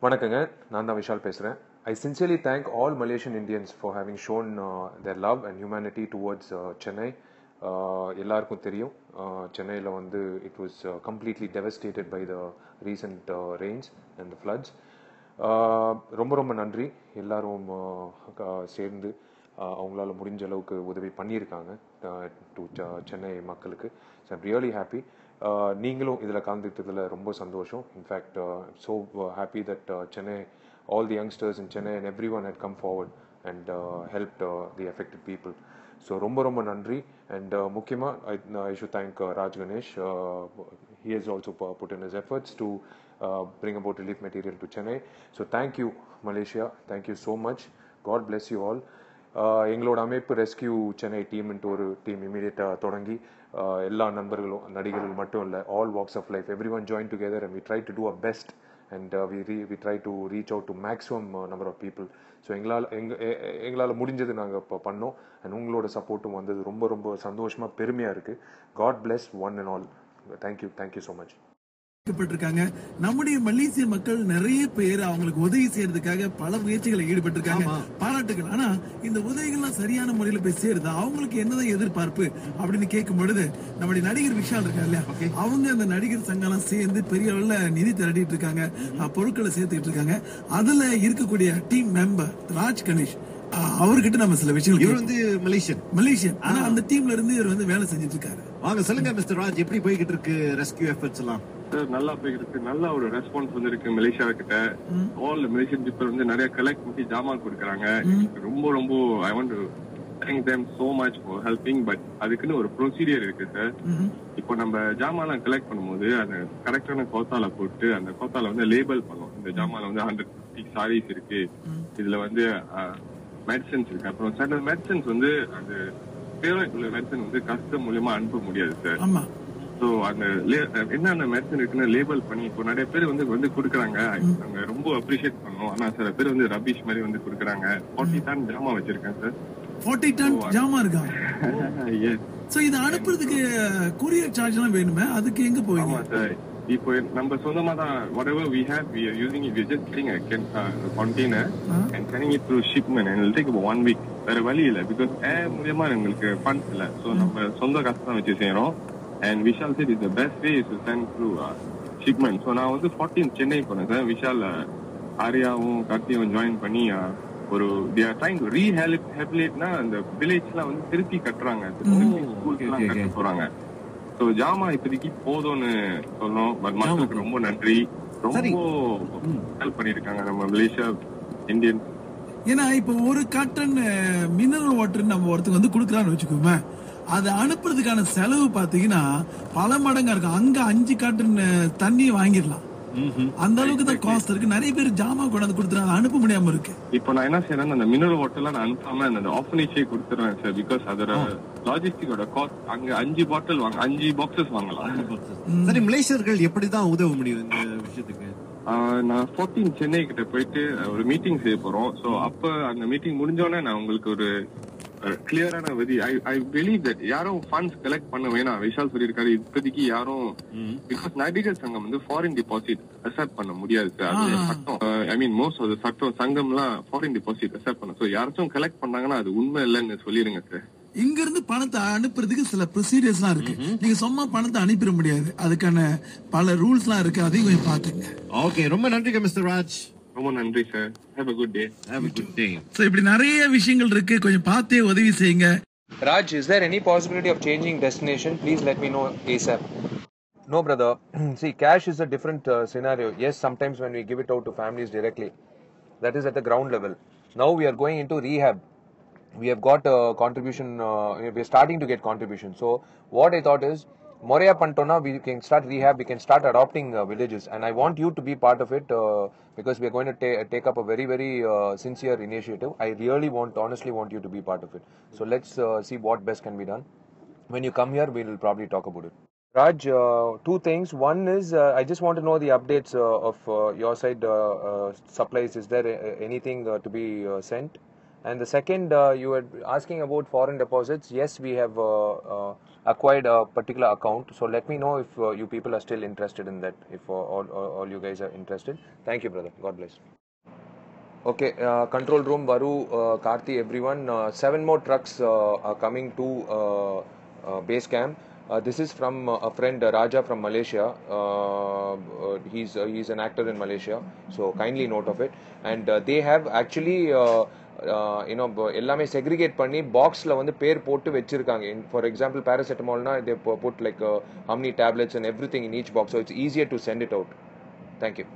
வணக்கங்க, நான் தான் விஷால் பேசுகிறேன். I sincerely thank all Malaysian Indians for having shown their love and humanity towards Chennai. எல்லாருக்கும் தெரியும், சென்னையில் வந்து it was completely devastated by the recent rains and the floods. ரொம்ப ரொம்ப நன்றி. எல்லாரும் சேர்ந்து அவங்களால முடிஞ்ச அளவுக்கு உதவி பண்ணியிருக்காங்க டு சென்னை மக்களுக்கு. So I'm really happy. நீங்களும் இதில் கலந்துக்கிட்டதில் ரொம்ப சந்தோஷம். In fact so happy that Chennai, all the youngsters in Chennai and everyone had come forward and helped the affected people. So ரொம்ப ரொம்ப நன்றி. And முக்கியமாக I should thank Raj Ganesh. He has also put in his efforts to bring about relief material to Chennai. So thank you Malaysia, thank you so much. God bless you all. எங்களோட அமைப்பு rescue Chennai டீம்ன்ட்டு ஒரு team இமீடியட்டாக தொடங்கி எல்லா நண்பர்களும், நடிகர்கள் மட்டும் இல்லை, all walks of life, everyone joined together and we tried to do our best and we try to reach out to maximum number of people. So எங்களால் முடிஞ்சது நாங்கள் இப்போ பண்ணோம். அண்ட் உங்களோட சப்போர்ட்டும் வந்தது ரொம்ப ரொம்ப சந்தோஷமாக பெருமையாக இருக்குது. God bless one and all. Thank you so much. நம்முடைய மலேசிய மக்கள் நிறைய பேர் அவங்களுக்கு உதவி செய்யறதுக்காக பல முயற்சிகளை ஈடுபட்டிருக்காங்க, பாராட்டுகள். ஆனா இந்த உதவிகள்லாம் சரியான முறையில போய் சேருது, அவங்களுக்கு என்னதான் எதிர்பார்ப்பு அப்படின்னு கேட்கும் பொழுது நம்முடைய நடிகர் விஷால் இருக்காரு இல்லையா, அவங்க அந்த நடிகர் சங்கம் சேர்ந்து பெரிய அளவுல நிதி திரட்டிட்டு இருக்காங்க, பொருட்களை சேர்த்துக்கிட்டு இருக்காங்க. அதுல இருக்கக்கூடிய டீம் மெம்பர் ராஜ் கணேஷ், அவர்கிட்ட நம்ம சில விஷயங்கள். இவர் வந்து மலேசியன், ஆனா அந்த டீம்ல இருந்து இவர் வந்து வேலை செஞ்சுட்டு இருக்காரு. வாங்க சொல்லுங்க மிஸ்டர் ராஜ், எப்படி போய்கிட்டு இருக்கு ரெஸ்கியூ எஃபர்ட்ஸ் எல்லாம்? நல்லா போய்கிட்டு இருக்கு. நல்ல ஒரு ரெஸ்பான்ஸ் வந்து இருக்கு மலேசியா கிட்ட. ஆல் மலேசியன் பீப்புள் வந்து நிறைய கலெக்ட் பண்ணி ஜாமான் கொடுக்குறாங்க. ரொம்ப ரொம்ப I want to thank them so much for helping. But அதுக்குன்னு ஒரு ப்ரொசீஜர் இருக்கு சார். இப்போ நம்ம ஜாமான் கலெக்ட் பண்ணும்போது அந்த கரெக்டான கோத்தால போட்டு அந்த கோத்தால வந்து லேபிள் பண்ணும். இந்த ஜாமான் வந்து 150 சாரீஸ் இருக்கு, இதுல வந்து மெடிசன்ஸ் இருக்கு. அப்புறம் சில மெடிசன்ஸ் வந்து அந்த ஃபேவரட் உள்ள மெடிசன் வந்து கஸ்டம் மூலமா அனுப்ப முடியாது சார். ஸோ அந்த என்னென்ன மெடிசன் இருக்குன்னு லேபிள் பண்ணி இப்போ நிறைய பேர் வந்து கொடுக்குறாங்க. நாங்க ரொம்ப அப்ரிஷியேட் பண்ணோம். ஆனா சில பேர் வந்து ரபிஷ் மாதிரி வந்து கொடுக்குறாங்க. 40 டன் ஜாமா வச்சிருக்கேன் சார். 40 டன் ஜாமா இருக்கா? சோ இது அனுப்புறதுக்கு courier சார்ஜ் எல்லாம் வேணுமே, அதுக்கு எங்க போவீங்க? ஆமா சார், இப்போ நம்ம சொந்தமா தான் whatever we have we are using it, we are just getting a container and sending it through shipment and it will take about 1 week. வேற வழி இல்ல, because ஏர் மூலமா எங்களுக்கு ஃபண்ட்ஸ் இல்ல. சோ நம்ம சொந்த காசு தான் வச்சு செய்யறோம். And Vishal said it's the best way is to send through shipment. So நான் வந்து 14 சென்னை போனேன் சார். விஷால் ஆரியாவும் கார்த்தியும் ஜாயின் பண்ணி ஒரு they are trying to rehabilitateனா அந்த வில்லேஜ்லாம் வந்து திருப்பி கட்டுறாங்க, ஸ்கூல்ஸ்லாம் கட்ட போறாங்க. சோ ஜாமா இப்போதைக்கு போதும்னு சொன்னோம். பட் மக்களுக்கு ரொம்ப நன்றி, ரொம்ப ஹெல்ப் பண்ணிருக்காங்க நம்ம மலேசியா இந்தியன். ஏன்னா இப்போ ஒரு காட்டன் மினரல் வாட்டர் நம்ம ஒருத்தருக்கு வந்து கொடுக்குறான்னு வச்சுக்கோமே, அதை அனுப்புறதுக்கான செலவு பாத்தீங்கன்னா பல மடங்கா இருக்கும். அங்க 5 காட்டன் தண்ணி வாங்கிடலாம், அந்த அளவுக்கு தான் காஸ்ட் இருக்கு. நிறைய பேர் ஜாமா கொண்டாந்து கொடுத்துறாங்க, அனுப்ப முடியாம இருக்கு. இப்போ நான் என்ன செய்யறேன், அந்த மினரல் வாட்டர் எல்லாம் நான் அனுப்பாம அந்த ஆஃபனேஜே கொடுத்துறேன் சார். பிகாஸ் அதோட லாஜிஸ்டிக்கோட காஸ்ட் அங்க 5 பாட்டில் 5 பாக்ஸஸ் வாங்கலாம். சரி, மலேசியர்கள் எப்படிதான் உதவ முடியும் இந்த விஷயத்துக்கு? நான் 14 சென்னை கிட்ட போயிட்டு ஒரு மீட்டிங் செய்ய போறோம். சோ அப்ப அந்த மீட்டிங் முடிஞ்சோடனே நான் உங்களுக்கு ஒரு கிளியரான விதி ஐ பிலீவ் தட் யாரும் ஃபண்ட்ஸ் கலெக்ட் பண்ண வேணாம். விஷால் சொல்லியிருக்காரு இப்போதைக்கு யாரும், பிகாஸ் நடிகர் சங்கம் வந்து ஃபாரின் டிபாசிட் அக்செப்ட் பண்ண முடியாது சார். அது சட்டம், ஐ மீன் மோஸ்ட் ஆஃப் த சட்டம் சங்கம்லாம் ஃபாரின் டிபாசிட் அக்செப்ட் பண்ண. ஸோ யாராச்சும் கலெக்ட் பண்ணாங்கன்னா அது உண்மை இல்லைன்னு சொல்லிடுங்க சார். இங்க இருந்து பணத்தை அனுப்புறதுக்கு சில ப்ரொசீஜர்ஸ் எல்லாம் இருக்கு. நீங்க சும்மா பணத்தை அனுப்பிட முடியாது, அதுக்கான பல ரூல்ஸ் எல்லாம் இருக்கு, அதையும் கொஞ்சம் பாத்துங்க. ஓகே, ரொம்ப நன்றி மிஸ்டர் ராஜ். ரொம்ப நன்றி sir. Have a good day. Have a good day. So இப்படி நிறைய விஷயங்கள் இருக்கு, கொஞ்சம் பார்த்தே உதவி செய்யுங்க. Raj, is there any possibility of changing destination? Please let me know ASAP. No brother, see, cash is a different scenario. Yes, sometimes when we give it out to families directly, that is at the ground level. Now we are going into rehab. We have got a contribution, we are starting to get contribution. So what I thought is, Moria Pantona, we can start rehab, we can start adopting villages, and I want you to be part of it because we are going to take up a very very sincere initiative. I really honestly want you to be part of it. So let's see what best can be done. When you come here, we will probably talk about it. Raj, 2 things. One is I just want to know the updates of your side supplies. Is there anything to be sent? And the second, you were asking about foreign deposits. Yes, we have acquired a particular account. So let me know if you people are still interested in that. If all you guys are interested. Thank you, brother. God bless. Okay, control room, Varu, Karthi, everyone. 7 more trucks are coming to base camp. This is from a friend, Raja from Malaysia. He's an actor in Malaysia, so kindly note of it. And they have actually எல்லாமே segregate பண்ணி பாக்ஸில் வந்து பேர் போட்டு வச்சிருக்காங்க. For example பேராசெட்டமால்னா they put like how many tablets and everything in each box, so it's easier to send it out. Thank you.